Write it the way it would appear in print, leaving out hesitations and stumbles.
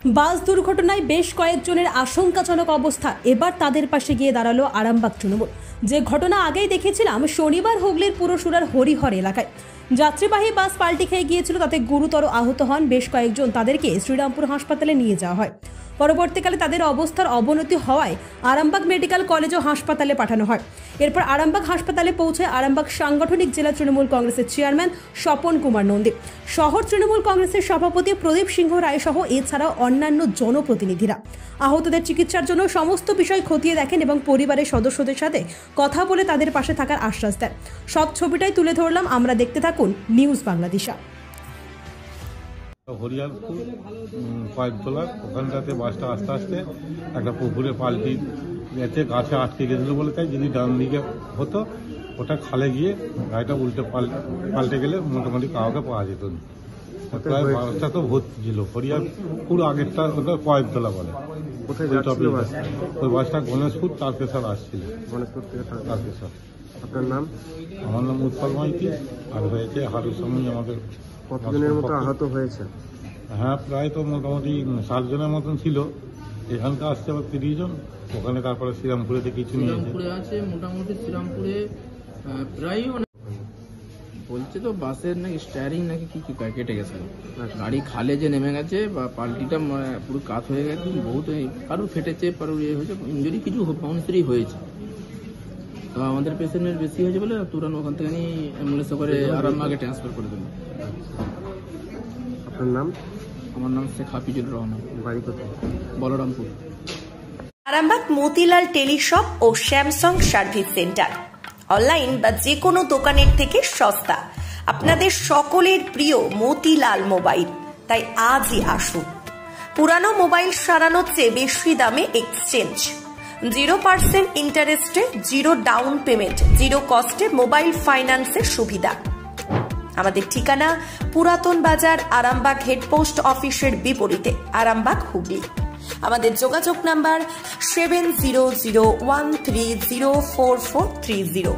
বাস দুর্ঘটনায় বেশ কয়েকজনের আশঙ্কাজনক অবস্থা। এবার তাদের পাশে গিয়ে দাঁড়ালো আরামবাগ তৃণমূল। যে ঘটনা আগেই দেখেছিলাম শনিবার হুগলির পুরসুরার হরিহর এলাকায় যাত্রীবাহী বাস পাল্টি খেয়ে গিয়েছিল, তাতে গুরুতর আহত হন বেশ কয়েকজন। তাদেরকে শ্রীরামপুর হাসপাতালে নিয়ে যাওয়া হয়। পরবর্তীকালে তাদের অবস্থার অবনতি হওয়ায় আরামবাগ মেডিকেল কলেজ ও হাসপাতালে পাঠানো হয়। এরপর আরামবাগ হাসপাতালে পৌঁছে আরামবাগ সাংগঠনিক জেলা তৃণমূল কংগ্রেসের চেয়ারম্যান স্বপন কুমার নন্দী, শহর তৃণমূল কংগ্রেসের সভাপতি প্রদীপ সিংহ রায় সহ এছাড়াও অন্যান্য জনপ্রতিনিধিরা। আহতদের চিকিৎসার জন্য সমস্ত বিষয় খতিয়ে দেখেন এবং পরিবারের সদস্যদের সাথে কথা বলে তাদের পাশে থাকার আশ্বাস দেন। সব ছবিটাই তুলে ধরলাম, আমরা দেখতে থাকুন নিউজ বাংলাদেশা। হরিয়ারপুর কয়েকতলার ওখানটাতে বাসটা আস্তে আস্তে একটা পুকুরে পাল্টি গেছে, গাছে আটকে গেছিল বলে, তাই যদি ডান দিকে হতো ওটা খালে গিয়ে গাড়িটা উল্টে পাল্টে গেলে মোটামুটি কাউকে পাওয়া যেত না। প্রায় বাসটা তো ভর্তি ছিল। হরিয়ারপুর আগেরটা ওটা কয়েকতলা বলে। ওই বাসটা গণেশপুর তারকেশ্বর আসছিল। তারকেশ্বর। আপনার নাম? আমার নাম উৎপল মাইতি। আর হয়েছে হারুর সঙ্গে আমাদের। কতজনের মতো আহত হয়েছে? হ্যাঁ, প্রায় তো মোটামুটি 60 জনের মতন ছিল। এখানকার আসছে আবার 30 জন। ওখানে তারপরে শ্রীরামপুরেতে কিছু নিয়ে আছে। মোটামুটি শ্রীরামপুরে প্রায় বলছে তো বাসের নাকি স্টিয়ারিং নাকি কি কেটে গেছে, গাড়ি খালে যে নেমে গেছে বা পাল্টিটা পুরো কাত হয়ে গেছে, বহুত কারোর ফেটেছে, কারোর ইয়ে হয়েছে, ইঞ্জুরি কিছু মানুষেরই হয়েছে। তো আমাদের পেশেন্টের বেশি হয়েছে বলে তুরন্ত ওখান থেকে নিয়ে অ্যাম্বুলেন্সে করে আরামবাগে ট্রান্সফার করে দেবো। আপনার নাম? আমার নাম শেখ হাফিজুর রহমান। বাড়ি কোথায়? বলরামপুর। আরামবাগ মতিলাল টেলিশপ ও স্যামসাং সার্ভিস সেন্টার, অনলাইন বা যে কোনো দোকানের থেকে সস্তা। আপনাদের সকলের প্রিয় মতিলাল মোবাইল, তাই আজই আসুন। পুরানো মোবাইল সারানোর চেয়ে বেশি দামে এক্সচেঞ্জ, 0% ইন্টারেস্টে, 0 ডাউন পেমেন্ট, 0 কস্টে মোবাইল ফাইন্যান্সের সুবিধা। আমাদের ঠিকানা পুরাতন বাজার, আরামবাগ হেডপোস্ট অফিসের বিপরীতে, আরামবাগ হুগলি। আমাদের যোগাযোগ নাম্বার 7001304430।